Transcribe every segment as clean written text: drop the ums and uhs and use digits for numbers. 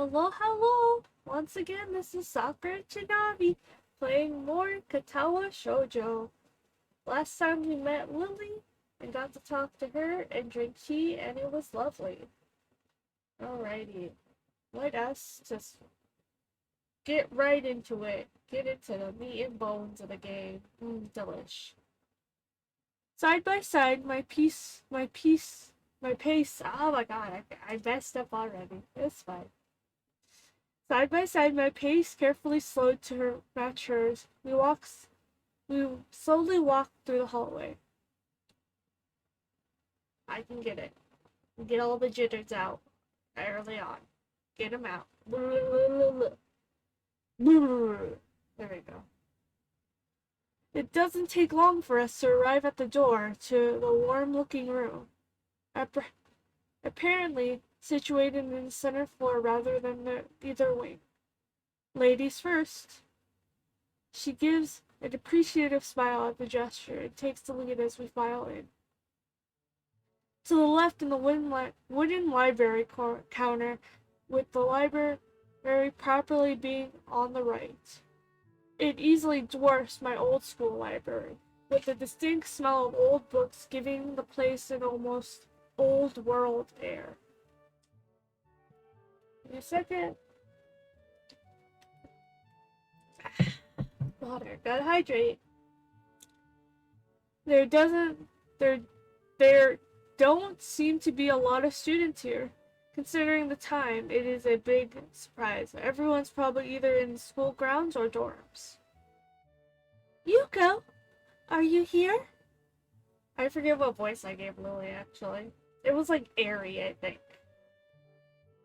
Hello, hello! Once again, this is Sakura Chinabi, playing more Katawa Shoujo. Last time we met Lily, and got to talk to her and drink tea, and it was lovely. Alrighty, let us just get right into it. Get into the meat and bones of the game. Delish. Side by side, my pace. Oh my god, I messed up already. It's fine. Side by side, my pace carefully slowed to match hers. We slowly walked through the hallway. I can get it. Get all the jitters out early on. Get them out. There we go. It doesn't take long for us to arrive at the door to the warm-looking room. Apparently situated in the center floor rather than either wing. Ladies first. She gives an appreciative smile at the gesture and takes the lead as we file in. To the left in the wooden library counter, with the library properly being on the right. It easily dwarfs my old school library, with the distinct smell of old books giving the place an almost old world air. In a second. Water. Gotta hydrate. There don't seem to be a lot of students here. Considering the time, it is a big surprise. Everyone's probably either in school grounds or dorms. Yuko, are you here? I forget what voice I gave Lily, actually. It was like airy, I think.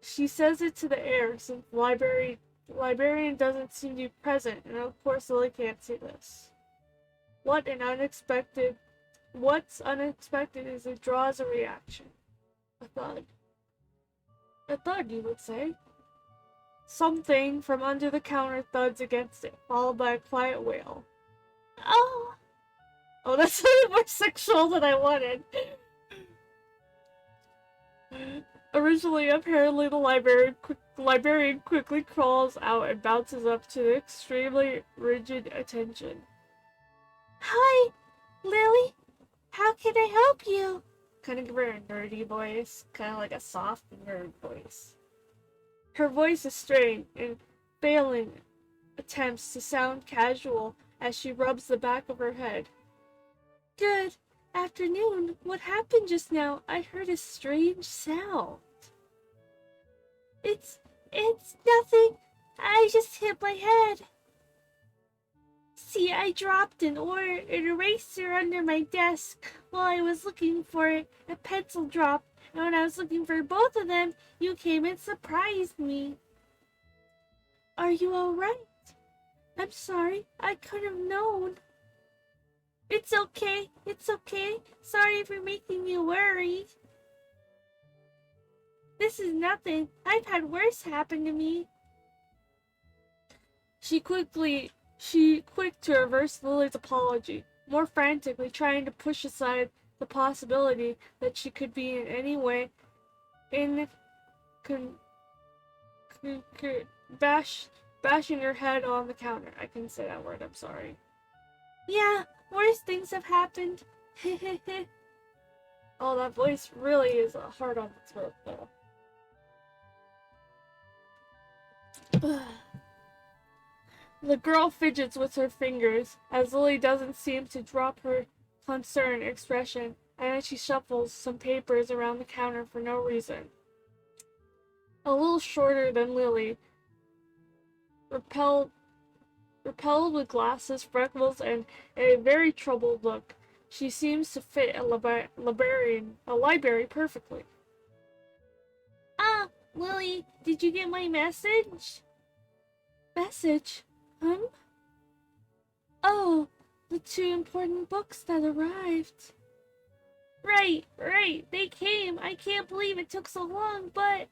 She says it to the air since the librarian doesn't seem to be present, and of course Lily can't see this. What's unexpected is it draws a reaction. A thud. A thud, you would say. Something from under the counter thuds against it, followed by a quiet wail. Oh! Oh, that's a little more sexual than I wanted. Originally, apparently, the librarian quickly crawls out and bounces up to extremely rigid attention. Hi, Lily. How can I help you? Kind of give her a nerdy voice, kind of like a soft nerd voice. Her voice is strained and failing attempts to sound casual as she rubs the back of her head. Good afternoon. What happened just now? I heard a strange sound. It's nothing. I just hit my head. See, I dropped an eraser under my desk while I was looking for it. A pencil dropped, and when I was looking for both of them, you came and surprised me. Are you alright? I'm sorry, I could have known. It's okay, Sorry for making you worry. This is nothing. I've had worse happen to me. She quick to reverse Lily's apology, more frantically trying to push aside the possibility that she could be in any way bashing her head on the counter. I couldn't say that word, I'm sorry. Yeah, worse things have happened. Oh, that voice really is hard on the throat, though. The girl fidgets with her fingers, as Lily doesn't seem to drop her concerned expression, and then she shuffles some papers around the counter for no reason. A little shorter than Lily, repelled with glasses, freckles, and a very troubled look, she seems to fit a library perfectly. Ah, Lily, did you get my message? Message? Oh, the 2 important books that arrived. Right, they came. I can't believe it took so long, but...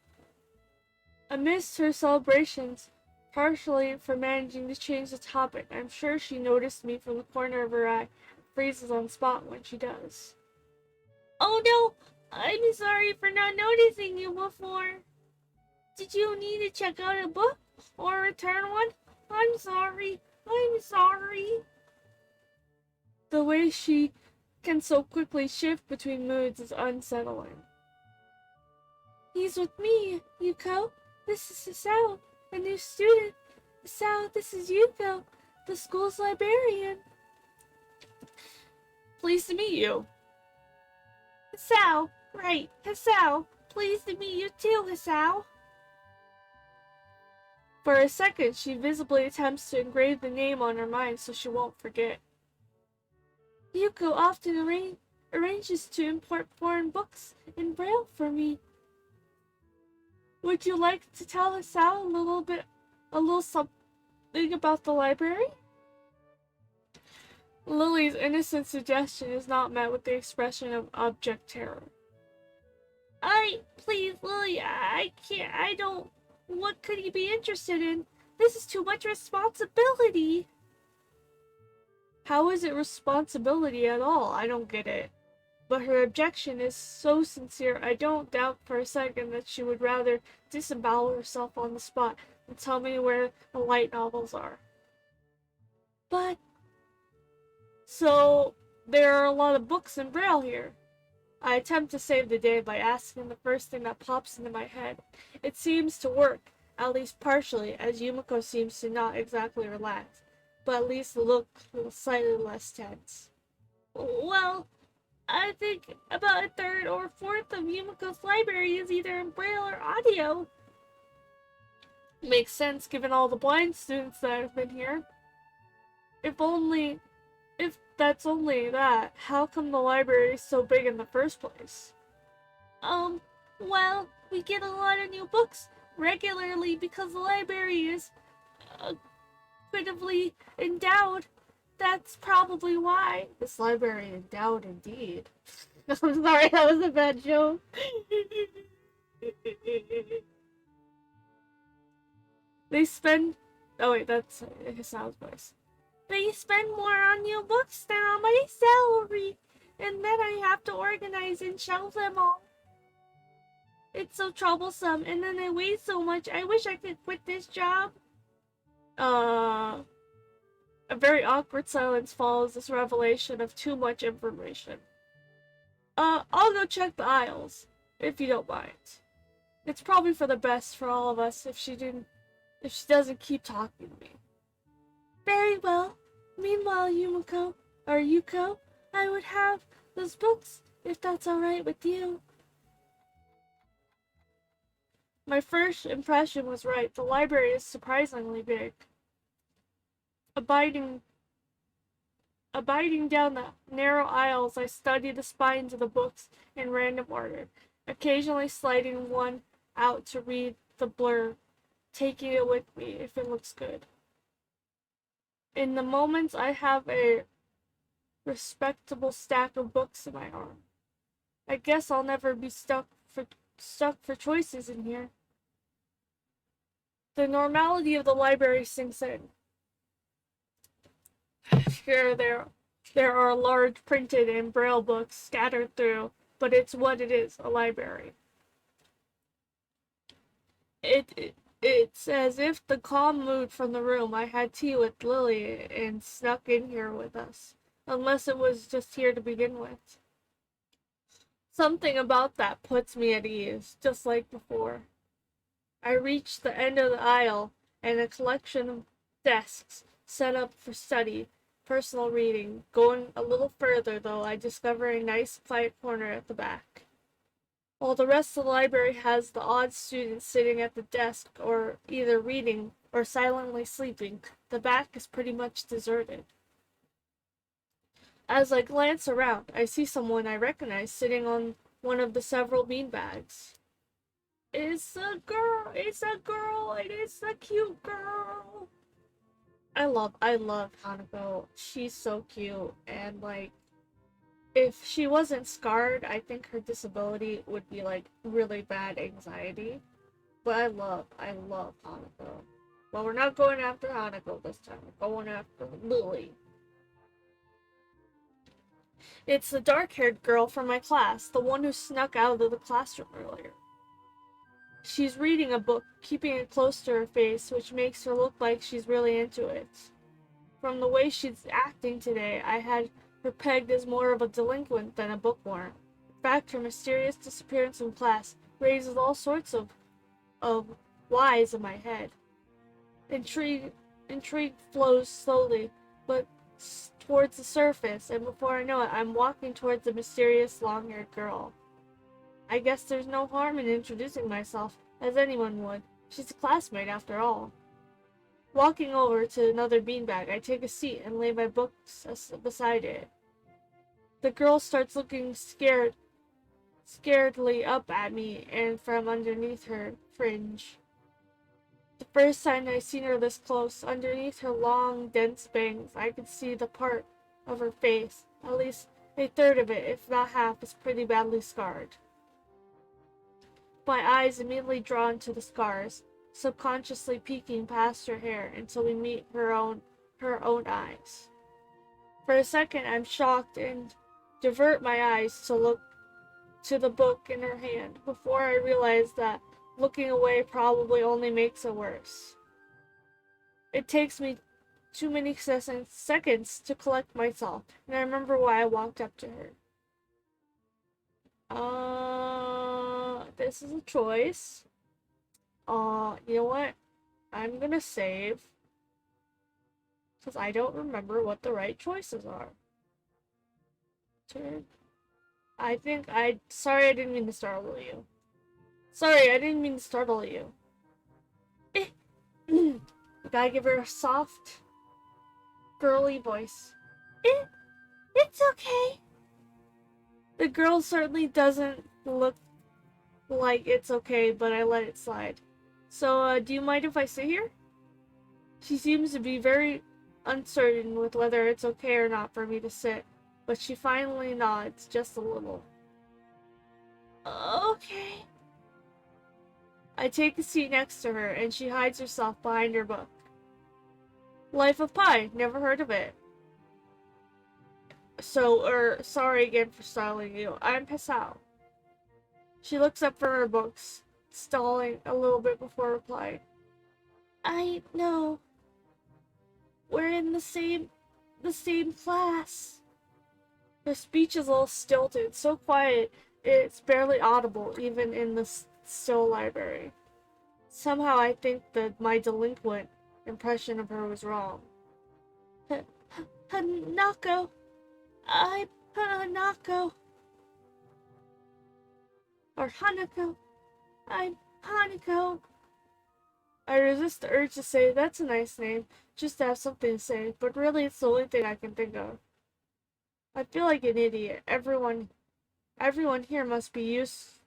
Amidst her celebrations, partially for managing to change the topic, I'm sure she noticed me from the corner of her eye, freezes on spot when she does. Oh no, I'm sorry for not noticing you before. Did you need to check out a book or return one? I'm sorry. I'm sorry. The way she can so quickly shift between moods is unsettling. He's with me, Yuko. This is Hisao, a new student. Hisao, this is Yuko, the school's librarian. Pleased to meet you. Hisao, right, Hisao. Pleased to meet you too, Hisao. For a second, she visibly attempts to engrave the name on her mind so she won't forget. Yuko often arranges to import foreign books in Braille for me. Would you like to tell Hisao a little something about the library? Lily's innocent suggestion is not met with the expression of abject terror. Please, Lily, I can't, I don't, what could he be interested in? This is too much responsibility. How is it responsibility at all? I don't get it. But her objection is so sincere, I don't doubt for a second that she would rather disembowel herself on the spot and tell me where the light novels are. But... So, there are a lot of books in Braille here. I attempt to save the day by asking the first thing that pops into my head. It seems to work, at least partially, as Yumiko seems to not exactly relax, but at least look slightly less tense. Well, I think about a third or fourth of Yumiko's library is either in Braille or audio. Makes sense given all the blind students that have been here. If that's only that, how come the library is so big in the first place? Well, we get a lot of new books regularly because the library is critically endowed. That's probably why. This library endowed indeed. I'm sorry, that was a bad joke. They spend... Oh wait, that's Hisao's voice. They spend more on new books than on my salary, and then I have to organize and shelve them all. It's so troublesome, and then I weigh so much. I wish I could quit this job. A very awkward silence follows this revelation of too much information. I'll go check the aisles, if you don't mind. It's probably for the best for all of us if she doesn't keep talking to me. Very well. Meanwhile, Yuko, I would have those books, if that's alright with you. My first impression was right. The library is surprisingly big. Abiding down the narrow aisles, I study the spines of the books in random order, occasionally sliding one out to read the blurb, taking it with me if it looks good. In the moments, I have a respectable stack of books in my arm. I guess I'll never be stuck for choices in here. The normality of the library sinks in. Here, there are large printed and braille books scattered through, but it's what it is, a library. It's as if the calm mood from the room I had tea with Lily and snuck in here with us, unless it was just here to begin with. Something about that puts me at ease, just like before. I reach the end of the aisle, and a collection of desks set up for study, personal reading. Going a little further, though, I discover a nice quiet corner at the back. While the rest of the library has the odd students sitting at the desk or either reading or silently sleeping, the back is pretty much deserted. As I glance around, I see someone I recognize sitting on one of the several beanbags. It's a girl, it is a cute girl. I love Hanako. She's so cute, and like, if she wasn't scarred, I think her disability would be like really bad anxiety. But I love Hanako. But we're not going after Hanako this time. We're going after Lily. It's the dark-haired girl from my class, the one who snuck out of the classroom earlier. She's reading a book, keeping it close to her face, which makes her look like she's really into it. From the way she's acting today, I had her pegged as more of a delinquent than a bookworm. In fact, her mysterious disappearance from class raises all sorts of whys in my head. Intrigue flows slowly, but towards the surface, and before I know it, I'm walking towards the mysterious long-haired girl. I guess there's no harm in introducing myself, as anyone would. She's a classmate, after all. Walking over to another beanbag, I take a seat and lay my books beside it. The girl starts looking scaredly up at me and from underneath her fringe. The first time I seen her this close, underneath her long, dense bangs, I could see the part of her face, at least a third of it, if not half, is pretty badly scarred. My eyes immediately drawn to the scars, subconsciously peeking past her hair until we meet her own eyes. For a second, I'm shocked and divert my eyes to look to the book in her hand before I realize that looking away probably only makes it worse. It takes me too many seconds to collect myself, and I remember why I walked up to her. This is a choice. You know what? I'm gonna save, because I don't remember what the right choices are. Turn. Sorry, I didn't mean to startle you. Sorry, I didn't mean to startle you. Gotta give her a soft, girly voice. It's okay. The girl certainly doesn't look like it's okay, but I let it slide. So, do you mind if I sit here? She seems to be very uncertain with whether it's okay or not for me to sit, but she finally nods just a little. Okay. I take a seat next to her, and she hides herself behind her book. Life of Pi, never heard of it. Sorry again for startling you. I'm Pascal. She looks up from her books, stalling a little bit before replying. I know. We're in the same class. Her speech is a little stilted, so quiet it's barely audible even in the still library. Somehow I think that my delinquent impression of her was wrong. Hanako. I'm Hanako. Or Hanako. I'm Hanako. I resist the urge to say that's a nice name, just to have something to say, but really it's the only thing I can think of. I feel like an idiot. Everyone here must be used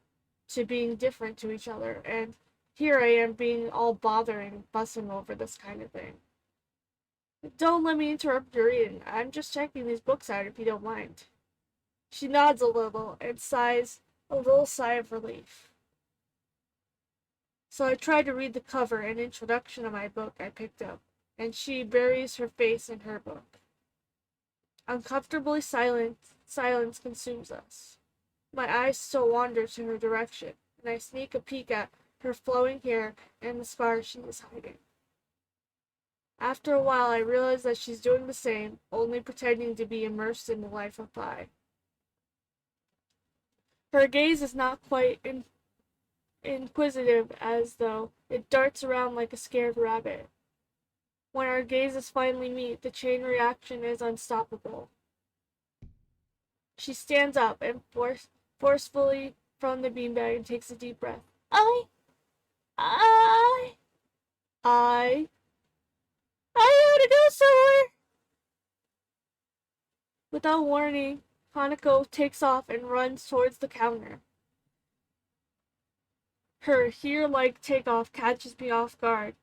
to being different to each other, and here I am being all bothering, fussing over this kind of thing. Don't let me interrupt your reading. I'm just checking these books out if you don't mind. She nods a little and sighs a little sigh of relief. So I try to read the cover and introduction of my book I picked up, and she buries her face in her book. Uncomfortably silence consumes us. My eyes still wander to her direction, and I sneak a peek at her flowing hair and the scars she is hiding. After a while, I realize that she's doing the same, only pretending to be immersed in the life of Pi. Her gaze is not quite inquisitive, as though it darts around like a scared rabbit. When our gazes finally meet, the chain reaction is unstoppable. She stands up and forcefully from the beanbag and takes a deep breath. I gotta go somewhere. Without warning, Hanako takes off and runs towards the counter. Her here-like takeoff catches me off guard.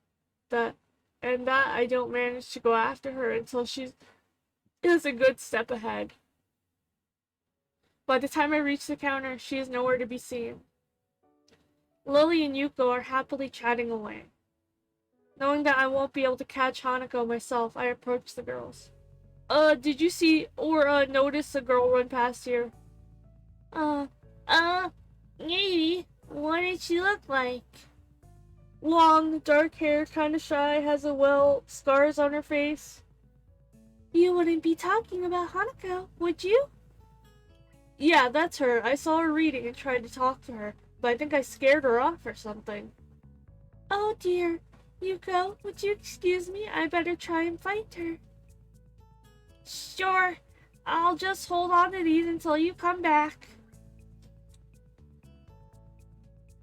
That I don't manage to go after her until she is a good step ahead. By the time I reach the counter, she is nowhere to be seen. Lily and Yuko are happily chatting away. Knowing that I won't be able to catch Hanako myself, I approach the girls. Did you see or notice a girl run past here? Maybe. What did she look like? Long, dark hair, kinda shy, has scars on her face. You wouldn't be talking about Hanako, would you? Yeah, that's her. I saw her reading and tried to talk to her, but I think I scared her off or something. Oh dear. Yuko, would you excuse me? I better try and find her. Sure. I'll just hold on to these until you come back.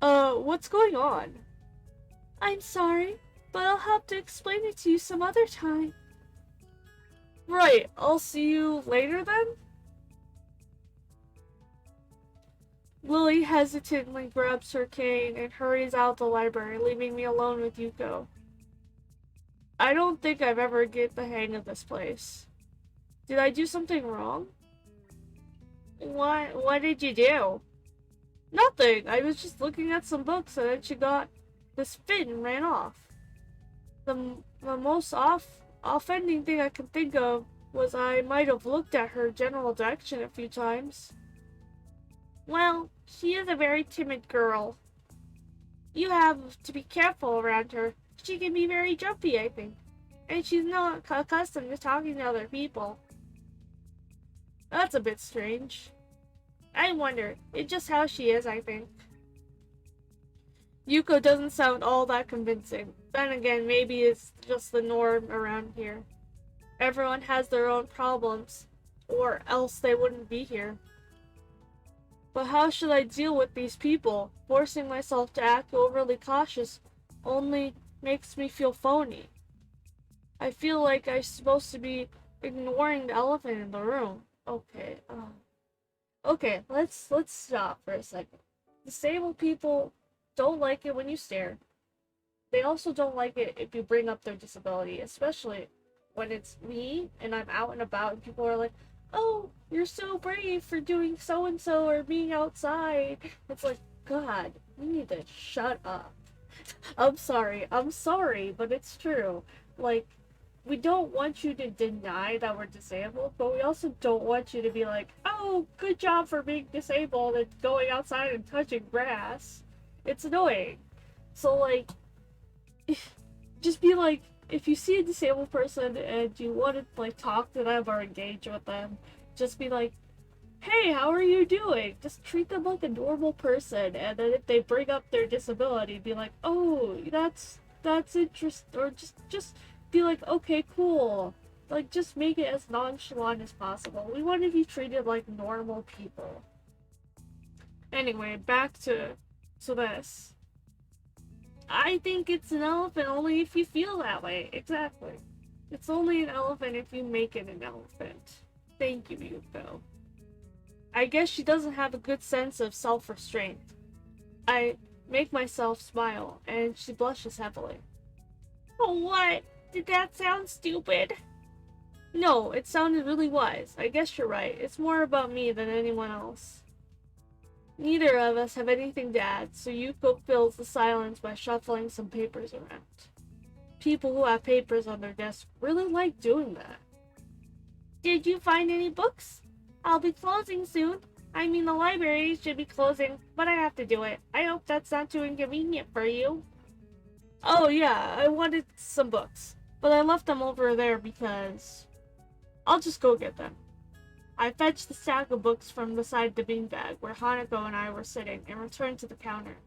What's going on? I'm sorry, but I'll have to explain it to you some other time. Right, I'll see you later then? Lily hesitantly grabs her cane and hurries out the library, leaving me alone with Yuko. I don't think I've ever get the hang of this place. Did I do something wrong? What did you do? Nothing. I was just looking at some books and then she got this fit and ran off. The most offending thing I can think of was I might have looked at her general direction a few times. Well, she is a very timid girl. You have to be careful around her. She can be very jumpy, I think. And she's not accustomed to talking to other people. That's a bit strange. I wonder. It's just how she is, I think. Yuko doesn't sound all that convincing. Then again, maybe it's just the norm around here. Everyone has their own problems, or else they wouldn't be here. But how should I deal with these people? Forcing myself to act overly cautious only makes me feel phony. I feel like I'm supposed to be ignoring the elephant in the room. Okay, let's stop for a second. Disabled people don't like it when you stare. They also don't like it if you bring up their disability, especially when it's me and I'm out and about and people are like, oh, you're so brave for doing so-and-so or being outside. It's like, God, you need to shut up. I'm sorry, but it's true. Like, we don't want you to deny that we're disabled, but we also don't want you to be like, oh, good job for being disabled and going outside and touching grass. It's annoying. So, like, just be like, if you see a disabled person and you want to, like, talk to them or engage with them, just be like, hey, how are you doing? Just treat them like a normal person, and then if they bring up their disability, be like, oh, that's interesting, or just be like, okay, cool. Like, just make it as nonchalant as possible. We want to be treated like normal people. Anyway, back to this. I think it's an elephant only if you feel that way. Exactly. It's only an elephant if you make it an elephant. Thank you, Yuko. I guess she doesn't have a good sense of self-restraint. I make myself smile, and she blushes heavily. Oh, what? Did that sound stupid? No, it sounded really wise. I guess you're right. It's more about me than anyone else. Neither of us have anything to add, so Yuko fills the silence by shuffling some papers around. People who have papers on their desk really like doing that. Did you find any books? I'll be closing soon. I mean, the library should be closing, but I have to do it. I hope that's not too inconvenient for you. Oh yeah, I wanted some books, but I left them over there because... I'll just go get them. I fetched the stack of books from beside the beanbag where Hanako and I were sitting and returned to the counter.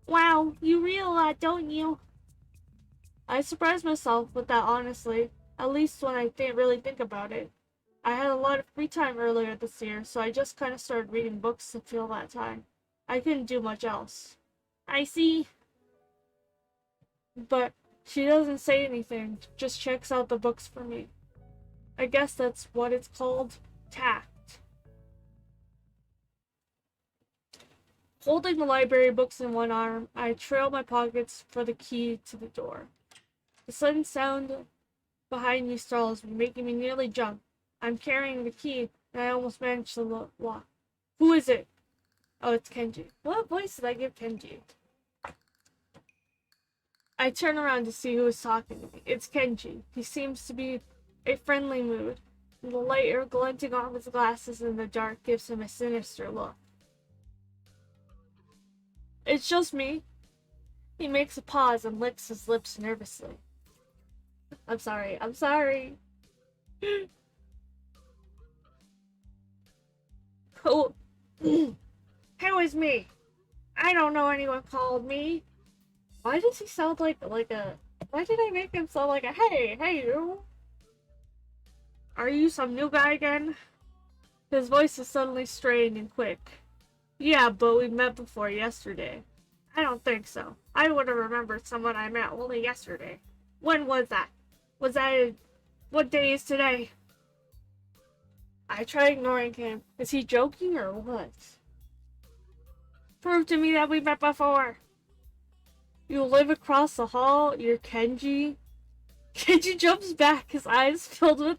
Wow, you read a lot, don't you? I surprised myself with that honestly, at least when I didn't really think about it. I had a lot of free time earlier this year, so I just kind of started reading books to fill that time. I couldn't do much else. I see. But she doesn't say anything, just checks out the books for me. I guess that's what it's called, tact. Holding the library books in one arm, I trail my pockets for the key to the door. The sudden sound behind me startles me, making me nearly jump. I'm carrying the key, and I almost managed to lock. Who is it? Oh, it's Kenji. What voice did I give Kenji? I turn around to see who is talking to me. It's Kenji. He seems to be a friendly mood, and the light air glinting off his glasses in the dark gives him a sinister look. It's just me. He makes a pause and licks his lips nervously. I'm sorry. I'm sorry. Who? Who is me? I don't know anyone called me. Why does he sound like a... Why did I make him sound like a hey you? Are you some new guy again? His voice is suddenly strained and quick. Yeah, but we met before yesterday. I don't think so. I would have remembered someone I met only yesterday. When was that? Was that... What day is today? I try ignoring him. Is he joking or what? Prove to me that we met before. You live across the hall? You're Kenji? Kenji jumps back, his eyes filled with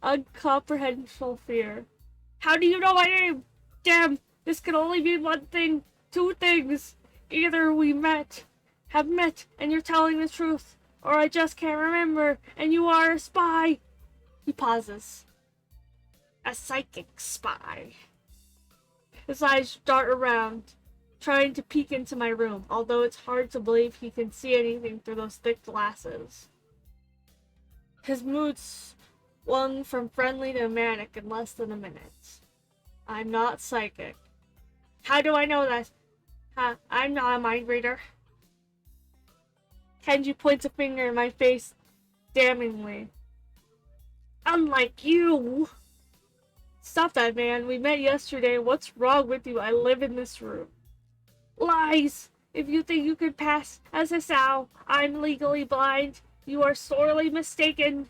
incomprehensible fear. How do you know my name? Damn, this can only mean one thing. Two things. Either we have met, and you're telling the truth, or I just can't remember, and you are a spy. He pauses. A psychic spy. His eyes dart around, trying to peek into my room, although it's hard to believe he can see anything through those thick glasses. His mood swung from friendly to manic in less than a minute. I'm not psychic. How do I know that? I'm not a mind reader. Kenji points a finger in my face, damningly. Unlike you! Stop that, man. We met yesterday. What's wrong with you? I live in this room. Lies! If you think you could pass as a sow, I'm legally blind. You are sorely mistaken.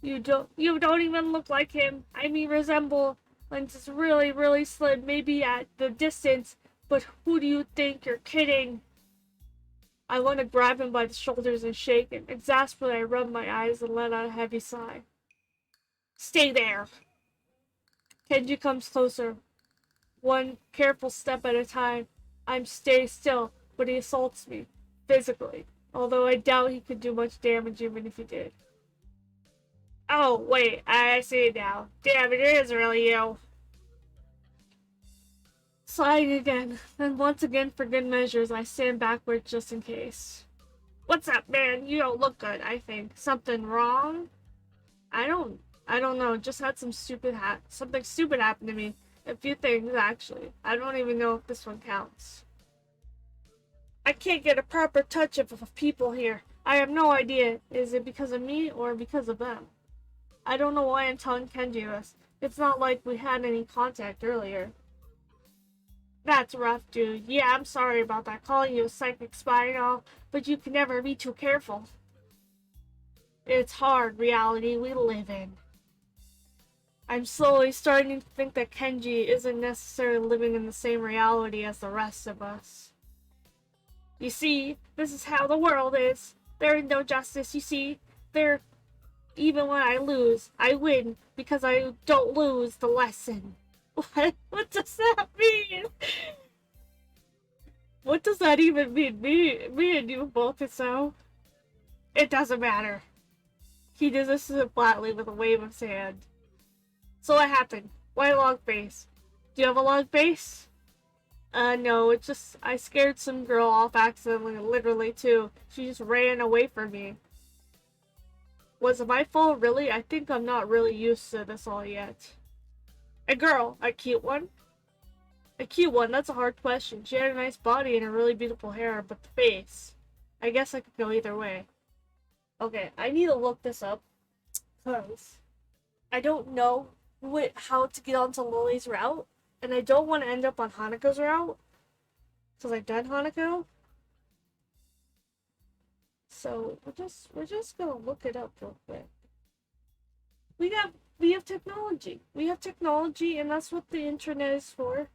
You don't even look like him. I mean, resemblance is really, really slim, maybe at the distance, but who do you think you're kidding? I want to grab him by the shoulders and shake him. Exasperated, I rub my eyes and let out a heavy sigh. Stay there! Kenji comes closer. One careful step at a time. I'm stay still, but he assaults me, physically, although I doubt he could do much damage even if he did. Oh, wait, I see it now. Damn, it is really you. Sighing again, then once again for good measures, I stand backward just in case. What's up, man? You don't look good, I think. Something wrong? I don't know. Just had something stupid happen to me. A few things, actually. I don't even know if this one counts. I can't get a proper touch of people here. I have no idea. Is it because of me or because of them? I don't know why I'm telling Kenji this. It's not like we had any contact earlier. That's rough, dude. Yeah, I'm sorry about that. Calling you a psychic spy and all, but you can never be too careful. It's hard reality we live in. I'm slowly starting to think that Kenji isn't necessarily living in the same reality as the rest of us. You see, this is how the world is. There is no justice, you see. Even when I lose, I win because I don't lose the lesson. What does that mean? What does that even mean? Me and you both so. It doesn't matter. He dismisses it flatly with a wave of his hand. So what happened? Why a long face? Do you have a long face? No, it's just I scared some girl off accidentally, literally too. She just ran away from me. Was it my fault, really? I think I'm not really used to this all yet. A girl? A cute one? A cute one? That's a hard question. She had a nice body and a really beautiful hair, but the face... I guess I could go either way. Okay, I need to look this up. Because I don't know how to get onto Lily's route. And I don't want to end up on Hanako's route. Because I've done Hanako. So we're just gonna look it up real quick. We have technology. We have technology, and that's what the internet is for.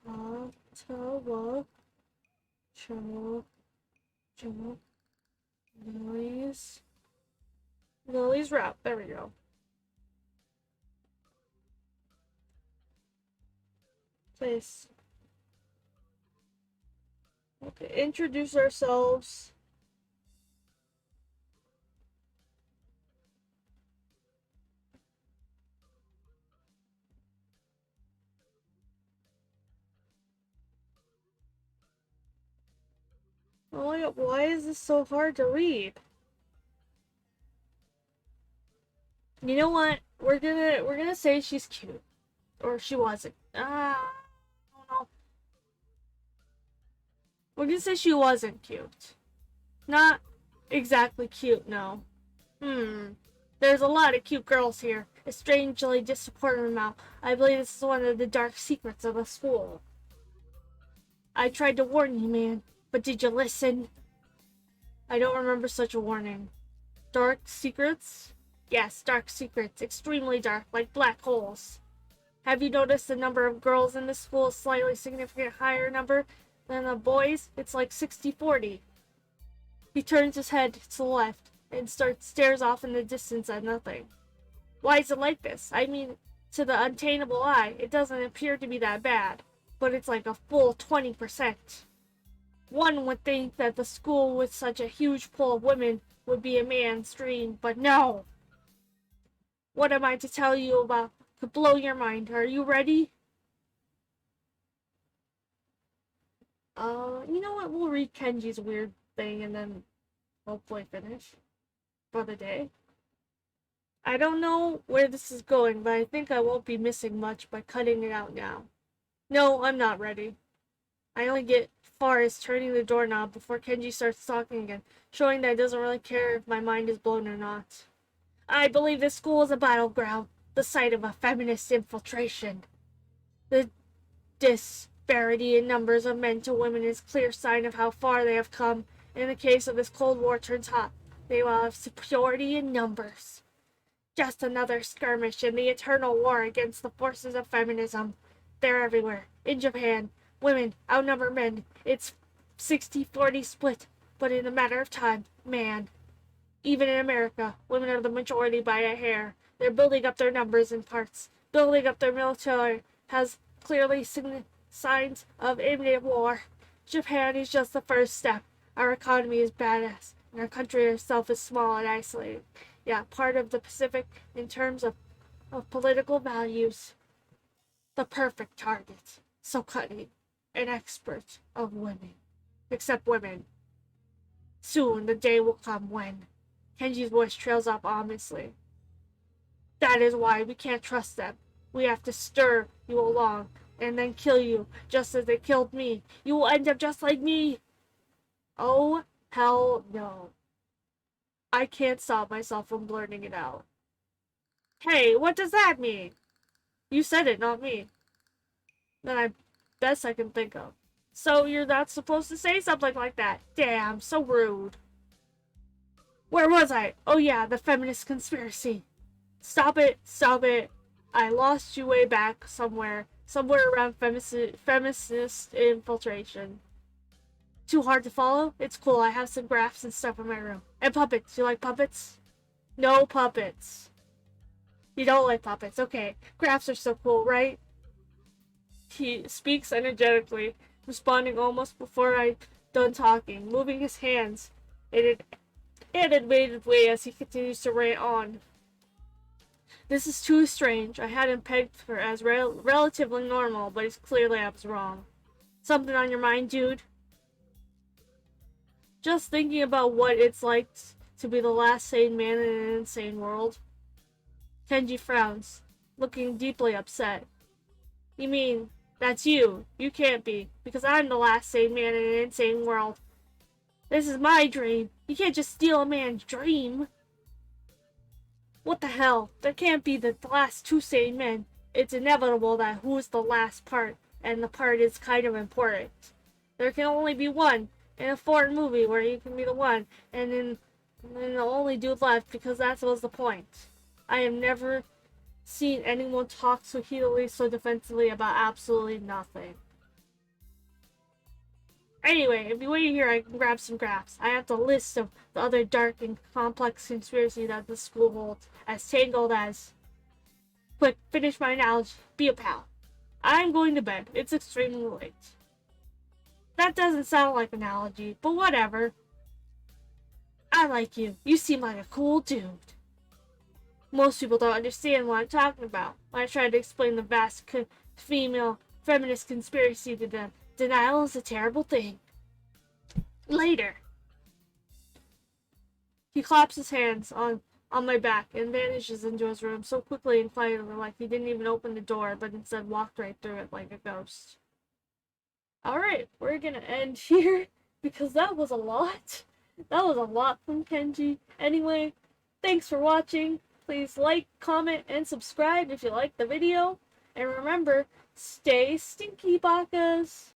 Katawa Shoujo Lily's route. There we go. Place. Okay, introduce ourselves. Oh my god, why is this so hard to read? You know what? We're gonna say she's cute. Or she wasn't. I don't know. We're gonna say she wasn't cute. Not exactly cute, no. There's a lot of cute girls here. A strangely disappointed amount. I believe this is one of the dark secrets of the school. I tried to warn you, man, but did you listen? I don't remember such a warning. Dark secrets? Yes, dark secrets. Extremely dark, like black holes. Have you noticed the number of girls in this school is slightly significant higher number than the boys? It's like 60-40. He turns his head to the left and stares off in the distance at nothing. Why is it like this? I mean, to the unattainable eye, it doesn't appear to be that bad, but it's like a full 20%. One would think that the school with such a huge pool of women would be a man's dream, but no! What am I to tell you about? Could blow your mind. Are you ready? You know what? We'll read Kenji's weird thing and then hopefully finish for the day. I don't know where this is going, but I think I won't be missing much by cutting it out now. No, I'm not ready. I only get far as turning the doorknob before Kenji starts talking again, showing that he doesn't really care if my mind is blown or not. I believe this school is a battleground, the site of a feminist infiltration. The disparity in numbers of men to women is a clear sign of how far they have come. In the case of this Cold War turns hot, they will have superiority in numbers. Just another skirmish in the eternal war against the forces of feminism. They're everywhere. In Japan, women outnumber men. It's 60-40 split, but in a matter of time, man. Even in America, women are the majority by a hair. They're building up their numbers in parts. Building up their military has clearly signs of imminent war. Japan is just the first step. Our economy is badass, and our country itself is small and isolated. Yeah, part of the Pacific in terms of political values. The perfect target. So cunning. An expert of women. Except women. Soon the day will come when. Kenji's voice trails off ominously. That is why we can't trust them. We have to stir you along and then kill you, just as they killed me. You will end up just like me. Oh, hell no. I can't stop myself from blurting it out. Hey, what does that mean? You said it, not me. Then I best I can think of. So you're not supposed to say something like that. Damn, so rude. Where was I? Oh yeah, the feminist conspiracy. Stop it, stop it. I lost you way back somewhere around feminist infiltration. Too hard to follow? It's cool, I have some graphs and stuff in my room. And puppets, you like puppets? No puppets. You don't like puppets, okay. Graphs are so cool, right? He speaks energetically, responding almost before I'm done talking, moving his hands in an animated way as he continues to rant on. This is too strange. I had him pegged for as relatively normal, but it's clearly I was wrong. Something on your mind, dude? Just thinking about what it's like to be the last sane man in an insane world. Kenji frowns, looking deeply upset. You mean, that's you. You can't be, because I'm the last sane man in an insane world. This is my dream. You can't just steal a man's dream. What the hell? There can't be the last two sane men. It's inevitable that who's the last part, and the part is kind of important. There can only be one in a foreign movie where you can be the one, and then the only dude left because that was the point. I have never seen anyone talk so heatedly, so defensively about absolutely nothing. Anyway, if you wait here, I can grab some graphs. I have the list of the other dark and complex conspiracy that the school holds, as tangled as... Quick, finish my analogy. Be a pal. I'm going to bed. It's extremely late. That doesn't sound like an analogy, but whatever. I like you. You seem like a cool dude. Most people don't understand what I'm talking about when I try to explain the vast female feminist conspiracy to them. Denial is a terrible thing. Later. He claps his hands on my back and vanishes into his room so quickly and quietly, like he didn't even open the door, but instead walked right through it like a ghost. Alright, we're gonna end here because that was a lot. That was a lot from Kenji. Anyway, thanks for watching. Please like, comment, and subscribe if you liked the video. And remember, stay stinky, bakas!